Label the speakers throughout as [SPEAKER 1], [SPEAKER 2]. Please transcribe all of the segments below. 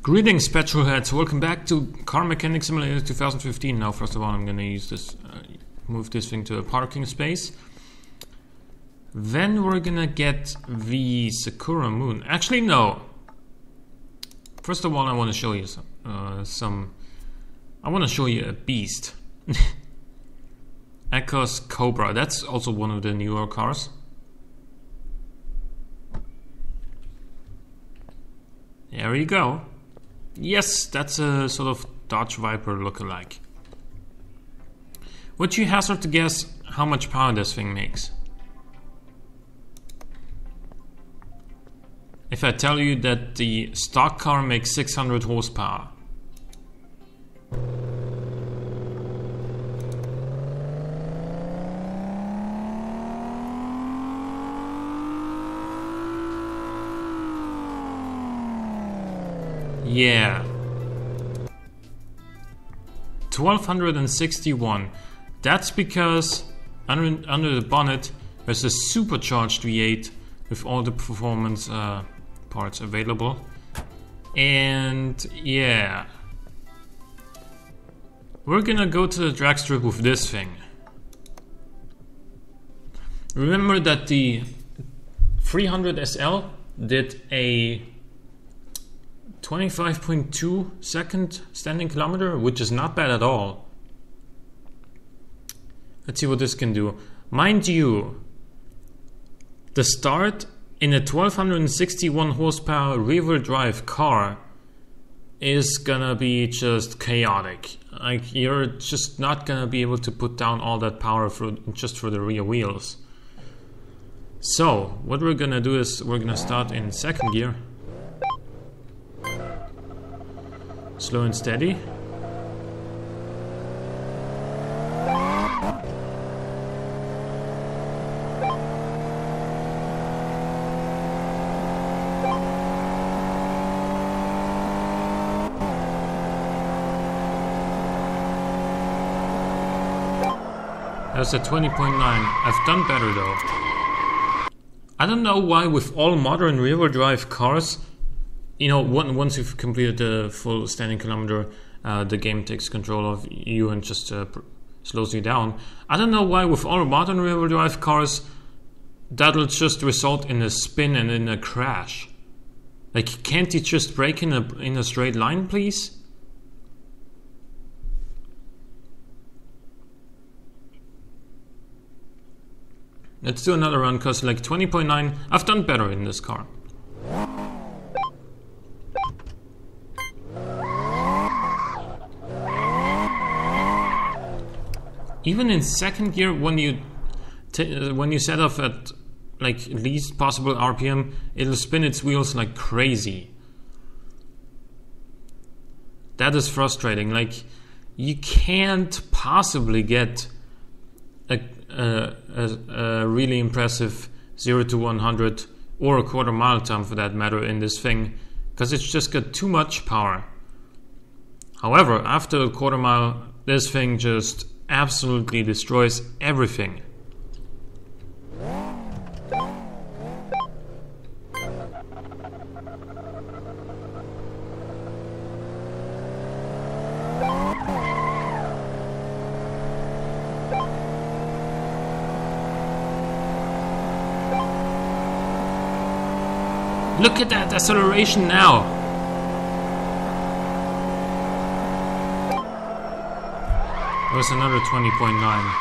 [SPEAKER 1] Greetings, petrolheads. Welcome back to Car Mechanic Simulator 2015. Now, first of all, I'm gonna use this, move this thing to a parking space. Then we're gonna get the Sakura Moon. Actually, no. First of all, I want to show you some. I want to show you a beast. Echo's Cobra. That's also one of the newer cars. There you go. Yes, that's a sort of Dodge Viper lookalike. Would you hazard to guess how much power this thing makes? If I tell you that the stock car makes 600 horsepower. Yeah, 1261. That's because under the bonnet there's a supercharged V8 with all the performance parts available. And yeah, we're gonna go to the drag strip with this thing. Remember that the 300 SL did a 25.2 second standing kilometer, which is not bad at all. Let's see what this can do. Mind you, the start in a 1261 horsepower rear-wheel drive car is gonna be just chaotic. Like, you're just not gonna be able to put down all that power just for the rear wheels. So what we're gonna do is we're gonna start in second gear. Slow and steady. That's a 20.9. I've done better though. I don't know why with all modern rear-wheel drive cars, you know, once you've completed the full standing kilometer, the game takes control of you and just slows you down. I don't know why with all modern rear-wheel drive cars, that'll just result in a spin and in a crash. Like, can't you just brake in a straight line, please? Let's do another run, cause like 20.9, I've done better in this car. Even in second gear, when you set off at like least possible RPM, it'll spin its wheels like crazy. That is frustrating. Like, you can't possibly get a really impressive 0 to 100 or a quarter mile time for that matter in this thing, because it's just got too much power. However, after a quarter mile, this thing just absolutely destroys everything. Look at that acceleration now! There's another 20.9.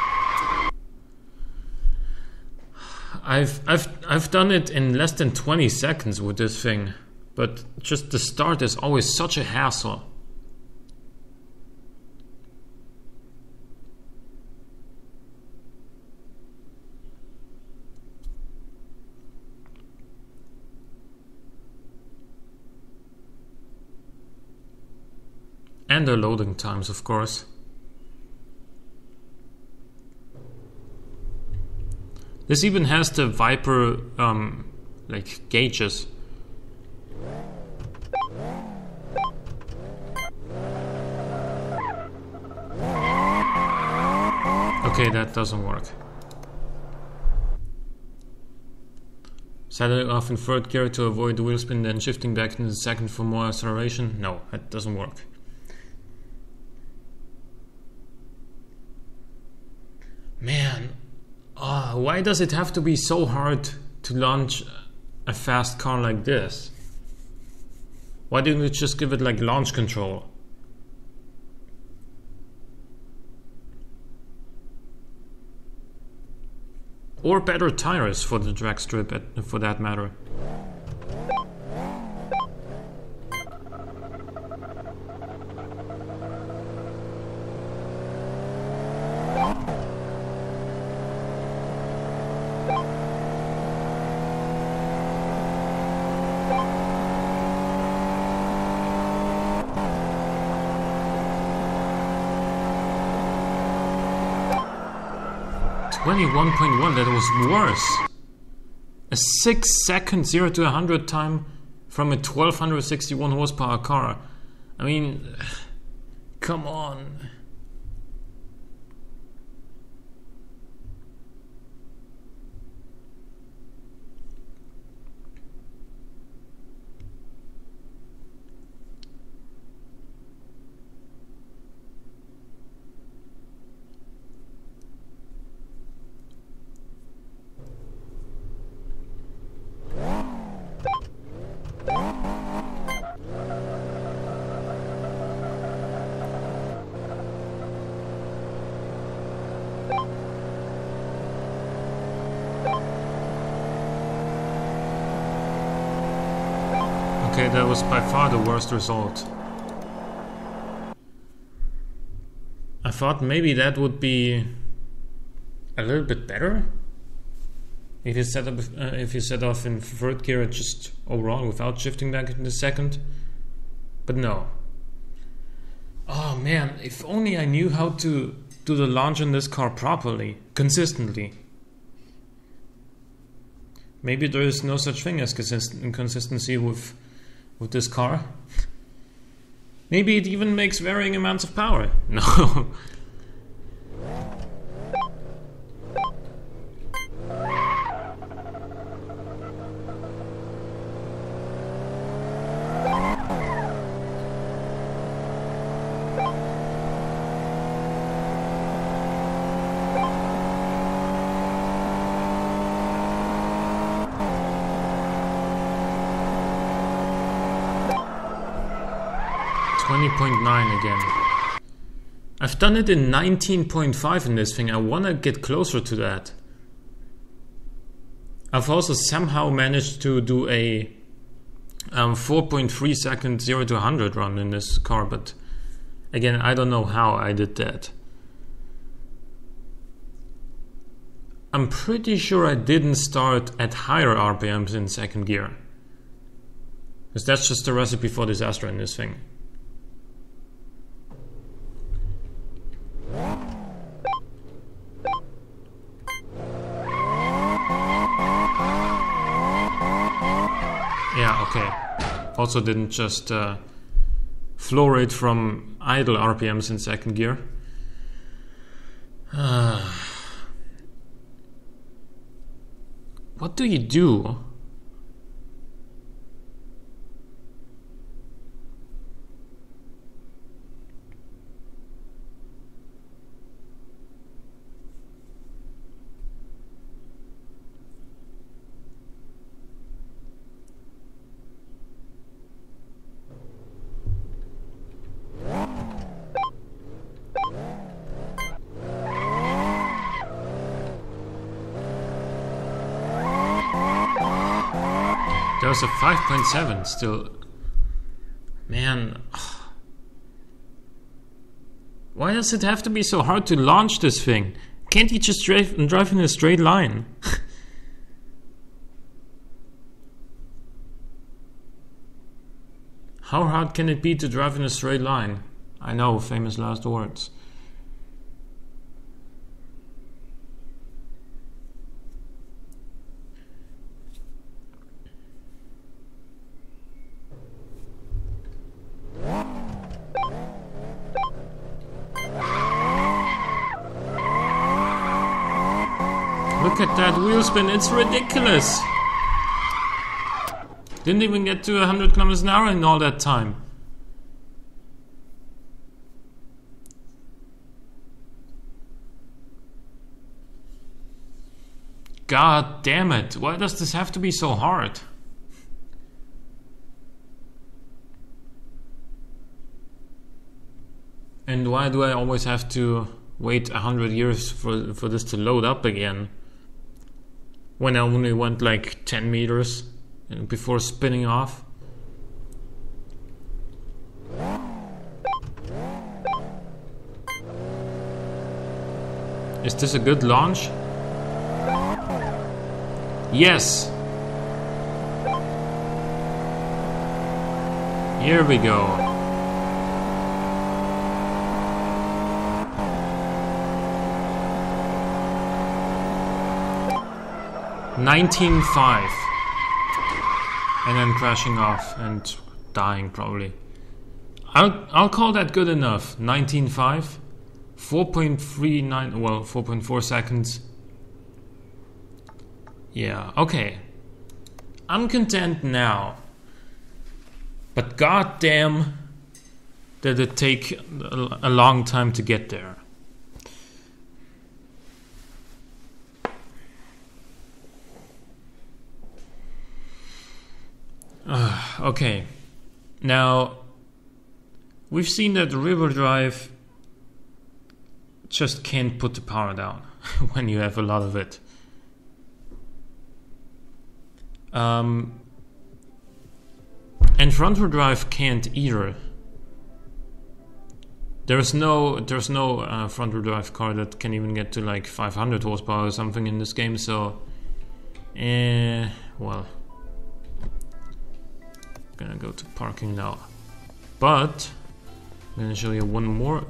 [SPEAKER 1] I've done it in less than 20 seconds with this thing, but just the start is always such a hassle. And the loading times, of course. This even has the Viper like gauges. Okay, that doesn't work. Set it off in third gear to avoid the wheel spin, then shifting back into second for more acceleration. No, that doesn't work. Man, why does it have to be so hard to launch a fast car like this? Why didn't we just give it like launch control? Or better tires for the drag strip, for that matter. .1, that was worse. A 6-second 0 to 100 time from a 1261 horsepower car. I mean, come on. Okay, that was by far the worst result. I thought maybe that would be a little bit better if you set off in third gear just overall without shifting back into second. But no. Oh man, if only I knew how to do the launch in this car properly, consistently. Maybe there is no such thing as inconsistency with this car. Maybe it even makes varying amounts of power. No. .9 again. I've done it in 19.5 in this thing. I want to get closer to that. I've also somehow managed to do a 4.3 second 0 to 100 run in this car, but again, I don't know how I did that. I'm pretty sure I didn't start at higher RPMs in second gear, because that's just a recipe for disaster in this thing. Yeah, okay. Also didn't just floor it from idle RPMs in second gear. What do you do? There's a 5.7 still. Man. Why does it have to be so hard to launch this thing? Can't you just drive in a straight line? How hard can it be to drive in a straight line? I know, famous last words. Look at that wheel spin, it's ridiculous! Didn't even get to 100 kilometers an hour in all that time. God damn it. Why does this have to be so hard? And why do I always have to wait 100 years for this to load up again? When I only went like 10 meters before spinning off. Is this a good launch? Yes! Here we go. $19.5 and then crashing off and dying probably. I'll call that good enough. 19.5, 4.39, well 4.4 seconds. Yeah, okay. I'm content now. But goddamn, did it take a long time to get there. Okay, now we've seen that the rear-wheel drive just can't put the power down when you have a lot of it. And front-wheel drive can't either. There's no front-wheel drive car that can even get to like 500 horsepower or something in this game. So, well. Gonna go to parking now, but I'm gonna show you one more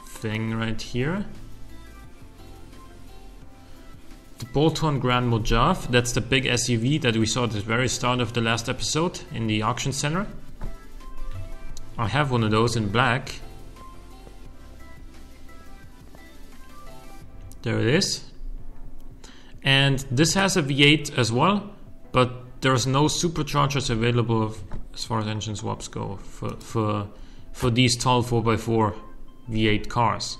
[SPEAKER 1] thing right here. The Bolton Grand Mojave, that's the big SUV that we saw at the very start of the last episode in the auction center. I have one of those in black. There it is. And this has a V8 as well, but there's no superchargers available as far as engine swaps go for these tall 4x4 V8 cars.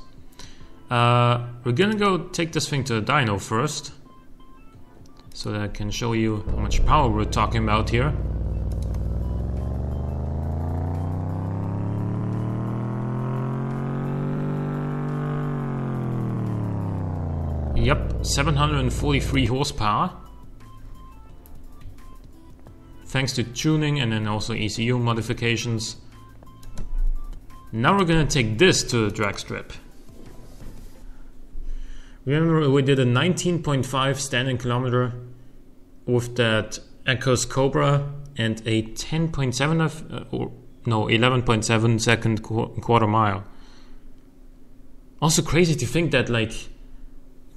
[SPEAKER 1] We're gonna go take this thing to the dyno first, so that I can show you how much power we're talking about here. Yep, 743 horsepower. Thanks to tuning and then also ECU modifications. Now we're gonna take this to the drag strip. Remember, we did a 19.5 standing kilometer with that Ecos Cobra and a 11.7 second quarter mile. Also crazy to think that like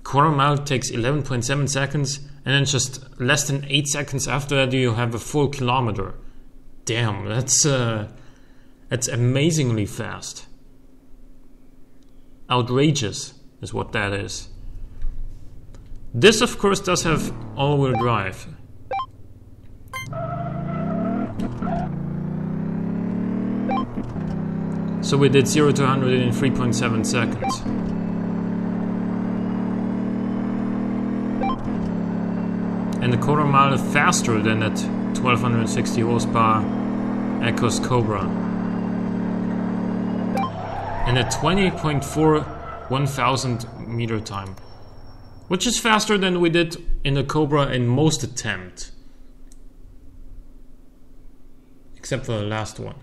[SPEAKER 1] quarter mile takes 11.7 seconds, and then just less than 8 seconds after that you have a full kilometer. Damn, that's amazingly fast. Outrageous is what that is. This of course does have all-wheel drive. So we did 0 to 100 in 3.7 seconds. And a quarter mile faster than that 1260 horsepower Ecos Cobra. And a 20.4 1000 meter time, which is faster than we did in the Cobra in most attempt, except for the last one.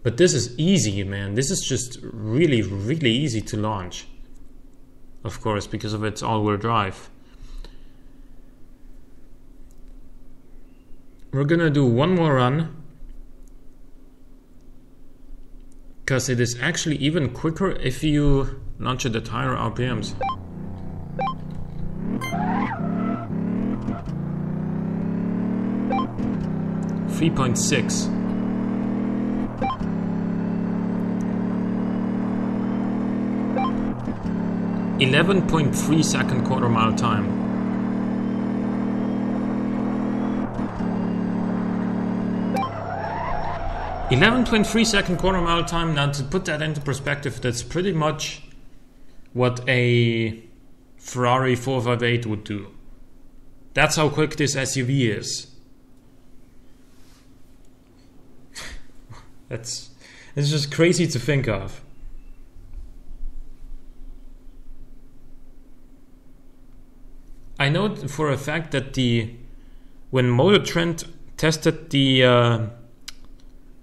[SPEAKER 1] But this is easy, man. This is just really, really easy to launch. Of course, because of its all-wheel drive. We're gonna do one more run, because it is actually even quicker if you launch it at higher RPMs. $3.6. 11.3 second quarter mile time. 11.3 second quarter mile time. Now to put that into perspective, that's pretty much what a Ferrari 458 would do. That's how quick this SUV is. It's just crazy to think of. I know for a fact that when Motor Trend tested the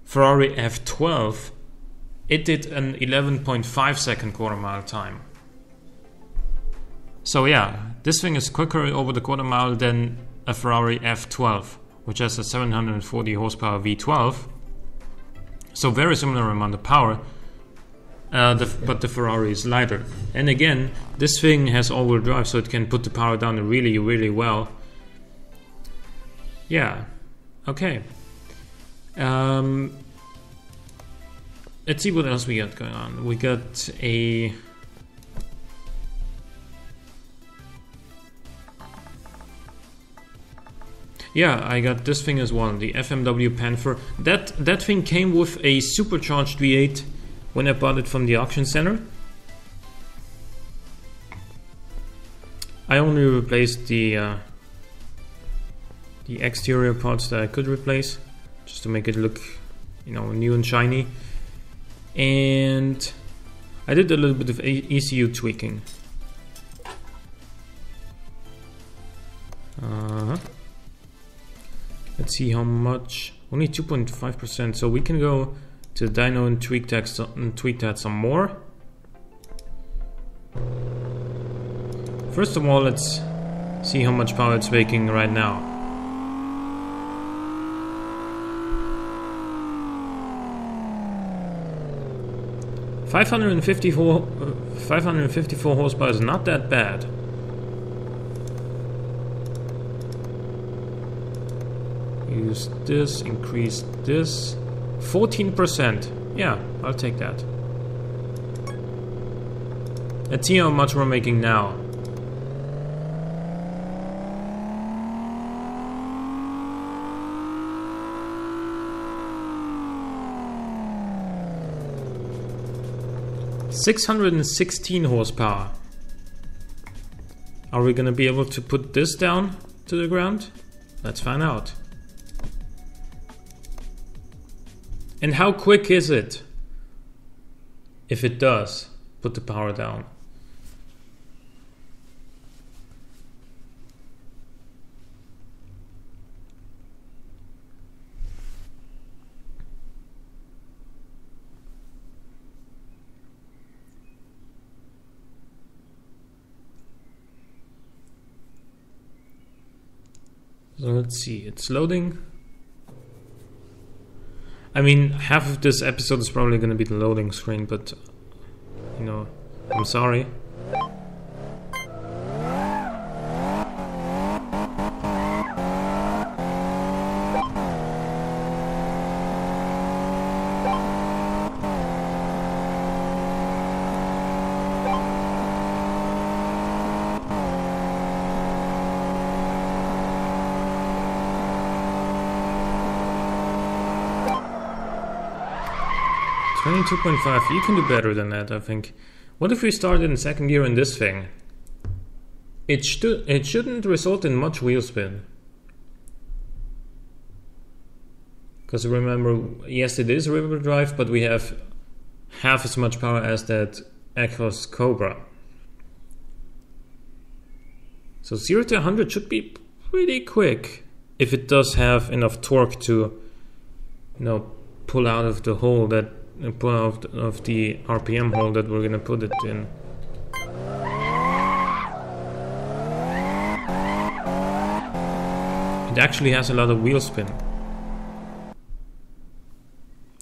[SPEAKER 1] Ferrari F12, it did an 11.5 second quarter mile time. So yeah, this thing is quicker over the quarter mile than a Ferrari F12, which has a 740 horsepower V12. So very similar amount of power, but the Ferrari is lighter. And again, this thing has all-wheel drive, so it can put the power down really, really well. Yeah, okay. Let's see what else we got going on. We got a... Yeah, I got this thing as well, the FMW Panther. That thing came with a supercharged V8 when I bought it from the auction center. I only replaced the exterior parts that I could replace, just to make it look, you know, new and shiny. And I did a little bit of ECU tweaking. Let's see how much. Only 2.5%. So we can go to the dyno and tweak that some more. First of all, let's see how much power it's making right now. $554 horsepower is not that bad. Use this, increase this. 14%. Yeah, I'll take that. Let's see how much we're making now. $616 horsepower. Are we gonna be able to put this down to the ground? Let's find out. And how quick is it if it does put the power down? So let's see, it's loading. I mean, half of this episode is probably going to be the loading screen, but, you know, I'm sorry. $22.5, you can do better than that, I think. What if we started in second gear in this thing? It shouldn't result in much wheel spin. Because remember, yes, it is rear-wheel drive, but we have half as much power as that Ecos Cobra. So 0 to 100 should be pretty quick if it does have enough torque to, you know, pull out of the hole that pull out of the RPM hole that we're gonna put it in. It actually has a lot of wheel spin.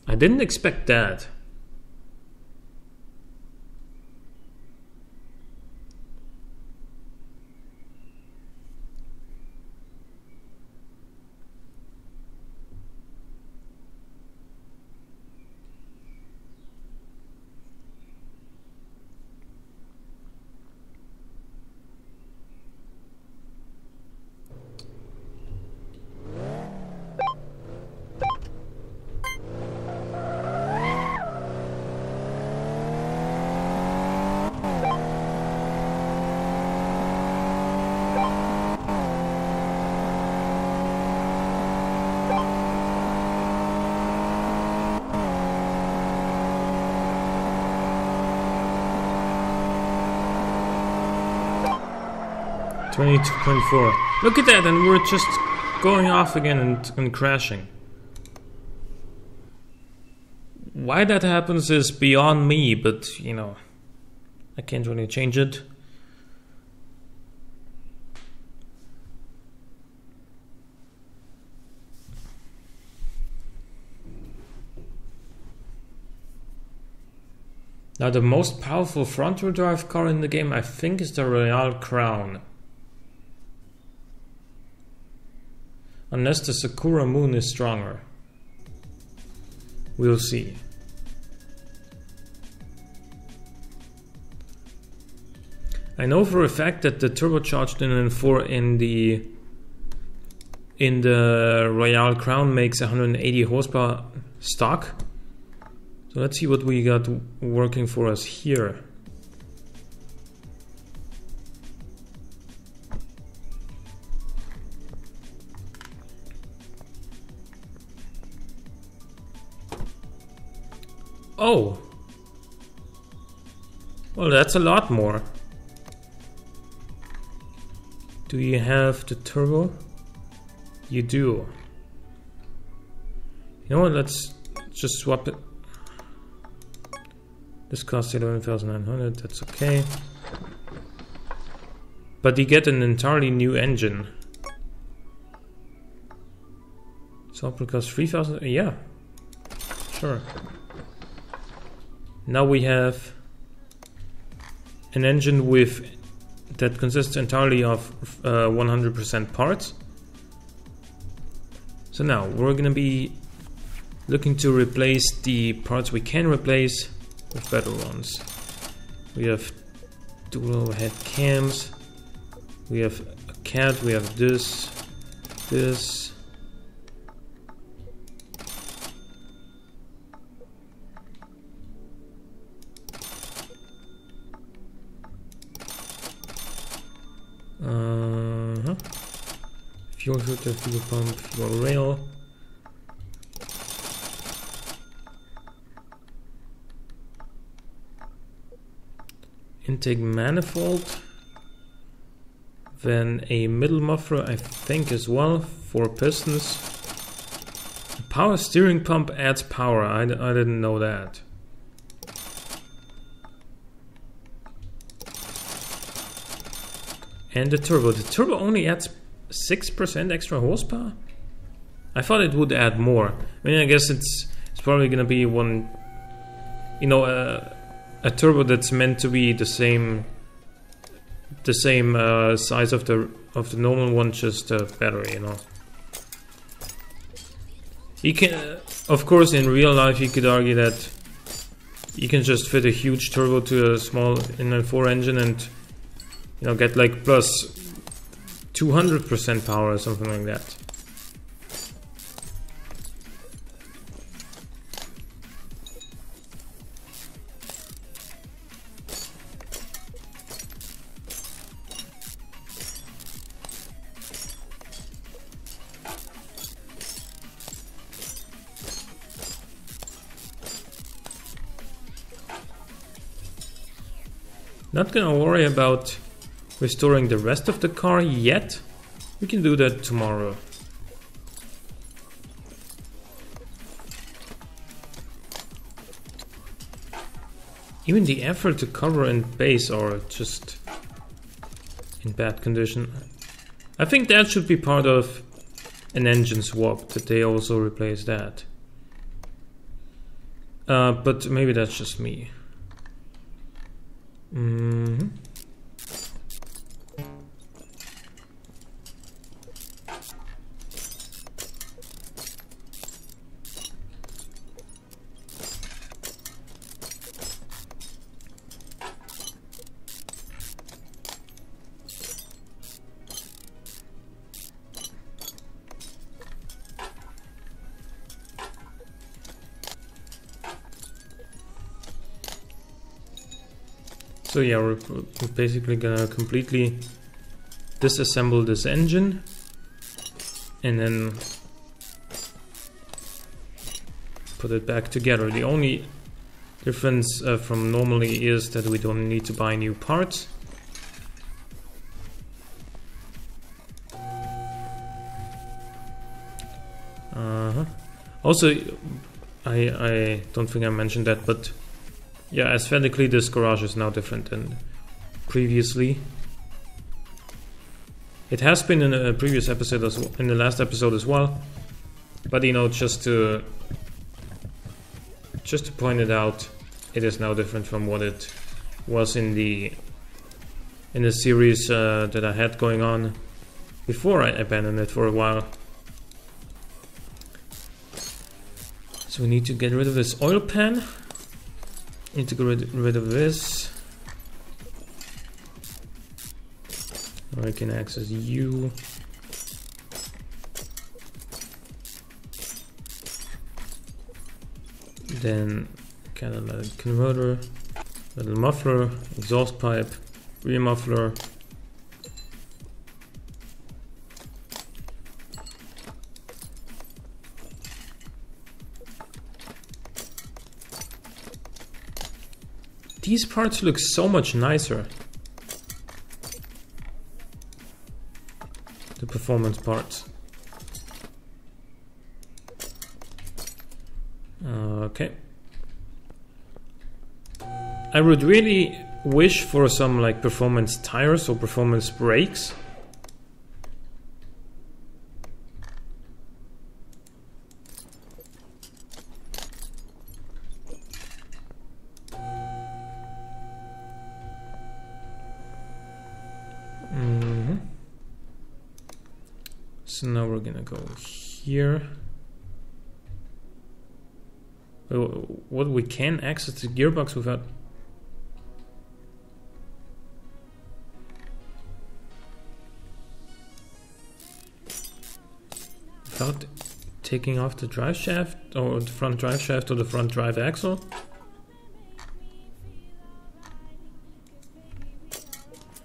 [SPEAKER 1] I didn't expect that. 22.4. Look at that, and we're just going off again and crashing. Why that happens is beyond me, but you know, I can't really change it. Now the most powerful front-wheel drive car in the game, I think, is the Royale Crown. Unless the Sakura Moon is stronger. We'll see. I know for a fact that the turbocharged inline 4 in the Royale Crown makes 180 horsepower stock. So let's see what we got working for us here. Oh, well, that's a lot more. Do you have the turbo? You do. You know what, let's just swap it. This costs 11,900, that's okay. But you get an entirely new engine. So it will cost 3,000, yeah, sure. Now we have an engine that consists entirely of 100% parts. So now we're gonna be looking to replace the parts we can replace with better ones. We have dual head cams, we have a cat, we have this. Fuel filter, fuel pump, fuel rail. Intake manifold. Then a middle muffler, I think, as well, 4 pistons. A power steering pump adds power. I didn't know that. And the turbo. The turbo only adds 6% extra horsepower? I thought it would add more. I mean, I guess it's probably gonna be one, you know, a turbo that's meant to be the same size of the normal one, just better, you know. You can, of course, in real life, you could argue that you can just fit a huge turbo to a small inline 4 engine and, you know, get like plus 200% power or something like that. Not gonna worry about restoring the rest of the car yet. We can do that tomorrow. Even the effort to cover and base are just in bad condition. I think that should be part of an engine swap, that they also replace that. But maybe that's just me. So yeah, we're basically gonna completely disassemble this engine and then put it back together. The only difference from normally is that we don't need to buy new parts. Also, I don't think I mentioned that, but yeah, aesthetically this garage is now different than previously. It has been in a previous episode as well, in the last episode as well, but you know, just to point it out, it is now different from what it was in the series that I had going on before I abandoned it for a while. So we need to get rid of this oil pan. Need to get rid of this. Now I can access you. Then catalytic converter, little muffler, exhaust pipe, rear muffler. These parts look so much nicer. The performance parts. Okay. I would really wish for some like performance tires or performance brakes. So now we're gonna go here. What, we can access the gearbox without taking off the drive shaft or the front drive shaft or the front drive axle?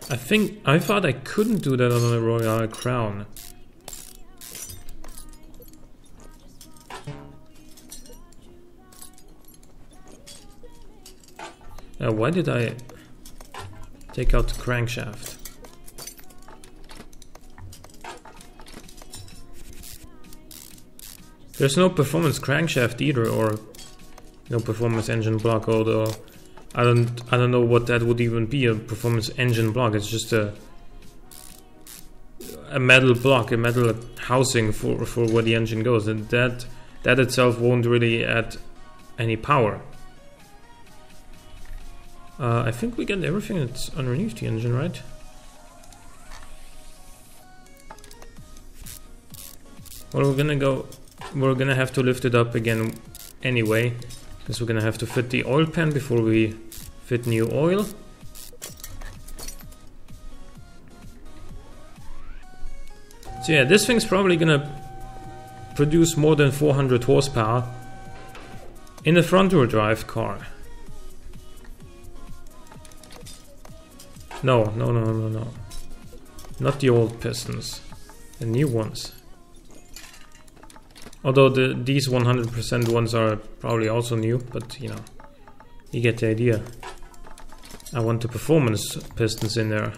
[SPEAKER 1] I thought I couldn't do that on the Royale Crown. Why did I take out the crankshaft? There's no performance crankshaft either, or no performance engine block, although I don't know what that would even be, a performance engine block. It's just a metal block, a metal housing for where the engine goes, and that itself won't really add any power. I think we get everything that's underneath the engine, right? Well, we're gonna have to lift it up again anyway, because we're gonna have to fit the oil pan before we fit new oil. So yeah, this thing's probably gonna produce more than 400 horsepower in a front-wheel drive car. No. Not the old pistons, the new ones. Although these 100% ones are probably also new, but you know, you get the idea. I want the performance pistons in there.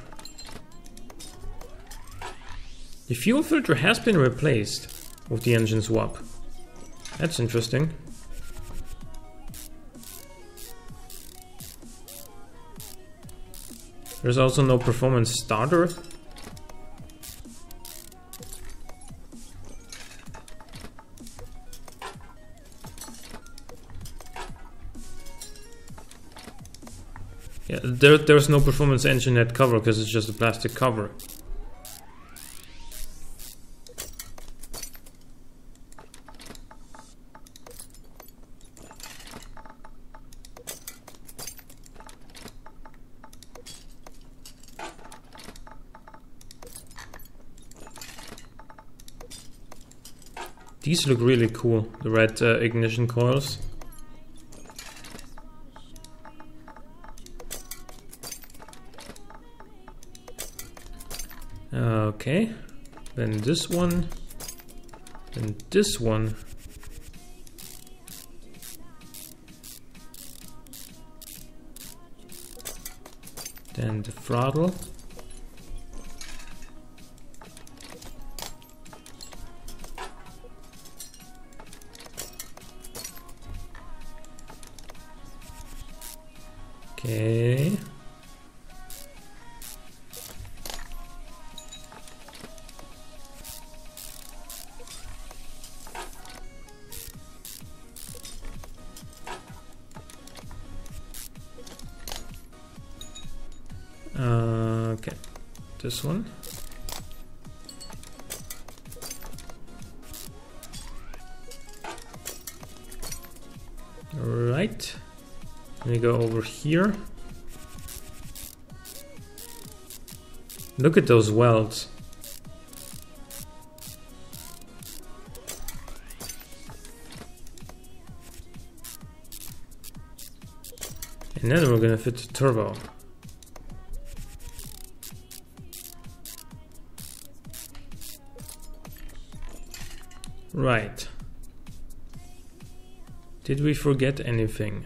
[SPEAKER 1] The fuel filter has been replaced with the engine swap. That's interesting. There's also no performance starter. Yeah, there's no performance engine head cover because it's just a plastic cover. These look really cool, the red ignition coils. Okay, then this one, then this one. Then the throttle. Okay. Okay, this one. Right. Let me go over here. Look at those welds. And then we're gonna fit the turbo. Right. Did we forget anything?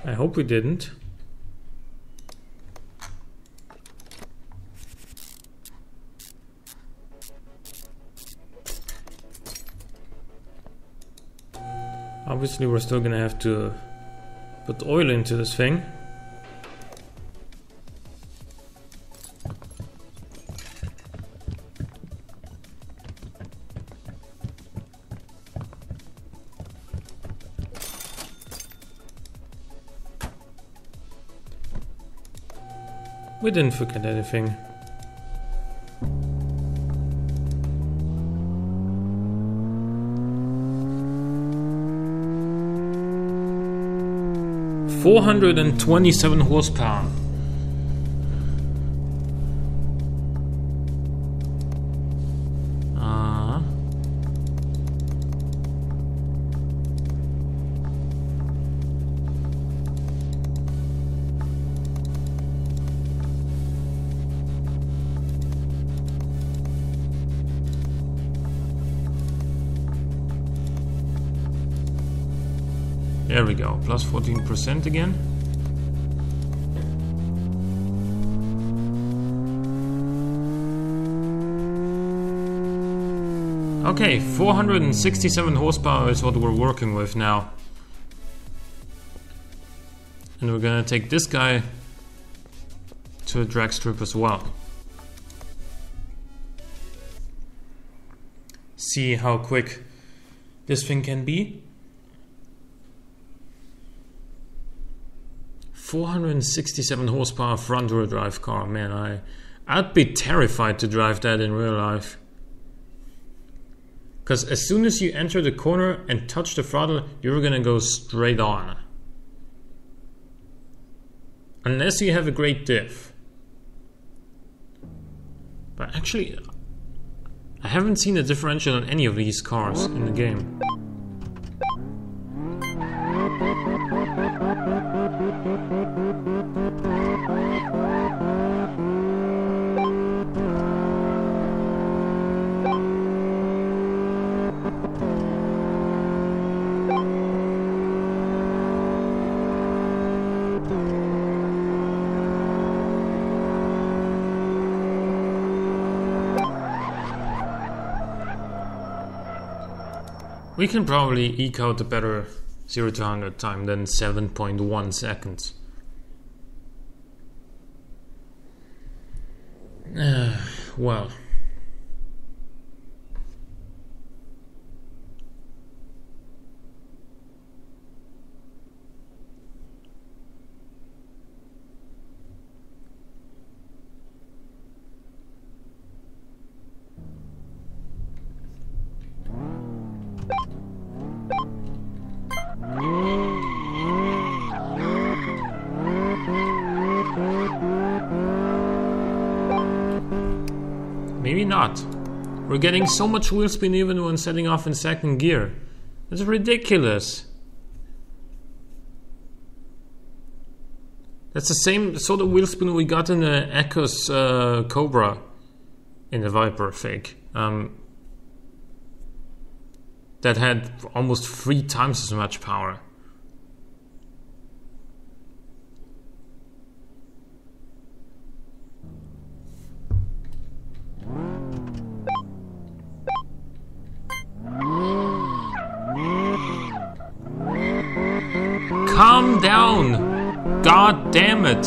[SPEAKER 1] I hope we didn't. Obviously, we're still gonna have to put oil into this thing. We didn't forget anything. $427 horsepower. There we go, plus 14% again. Okay, 467 horsepower is what we're working with now. And we're gonna take this guy to a drag strip as well. See how quick this thing can be. 467 horsepower front wheel drive car, man, I'd be terrified to drive that in real life. Because as soon as you enter the corner and touch the throttle, you're gonna go straight on. Unless you have a great diff. But actually, I haven't seen a differential on any of these cars in the game. We can probably eke out a better 0 to 100 time than 7.1 seconds. Well. Maybe not. We're getting so much wheel spin even when setting off in second gear. That's ridiculous. That's the same sort of wheel spin we got in the Echo's Cobra in the Viper fake. That had almost 3 times as much power. God damn it!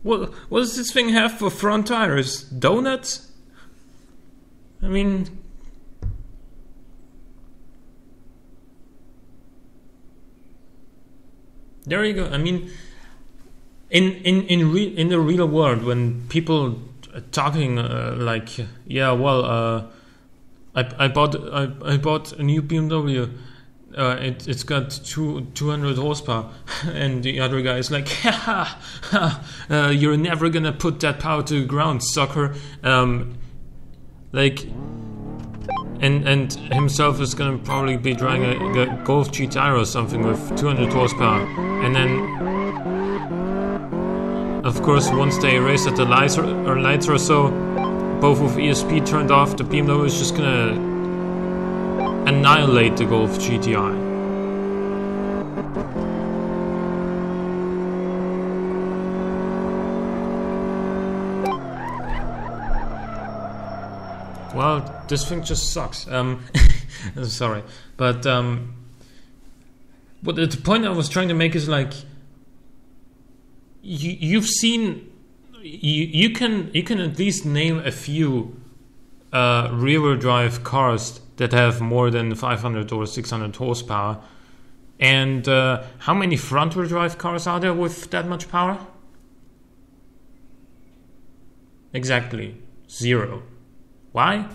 [SPEAKER 1] What does this thing have for front tires? Donuts? I mean... There you go. I mean, in the real world, when people are talking like, yeah, well, I bought a new BMW. It's got 200 horsepower, and the other guy is like, you're never gonna put that power to the ground, sucker. Like, and himself is gonna probably be driving a Golf GTI or something with 200 horsepower, and then, of course, once they race at the lights or so, both with ESP turned off, the BMW is just gonna annihilate the Golf GTI. Well, this thing just sucks. Sorry, but the point I was trying to make is like, you've seen, you can at least name a few rear-wheel drive cars that have more than 500 or 600 horsepower, and how many front-wheel drive cars are there with that much power? Exactly 0. Why?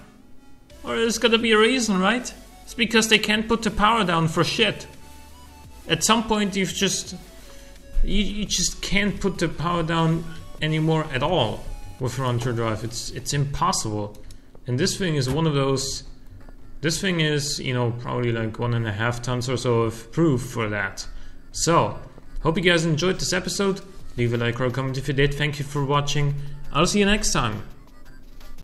[SPEAKER 1] Well, there's gotta be a reason, right? It's because they can't put the power down for shit. At some point, you just can't put the power down anymore at all with front-wheel drive. It's impossible. And this thing is one of those. This thing is, you know, probably like 1.5 tons or so of proof for that. So, hope you guys enjoyed this episode. Leave a like or a comment if you did. Thank you for watching. I'll see you next time.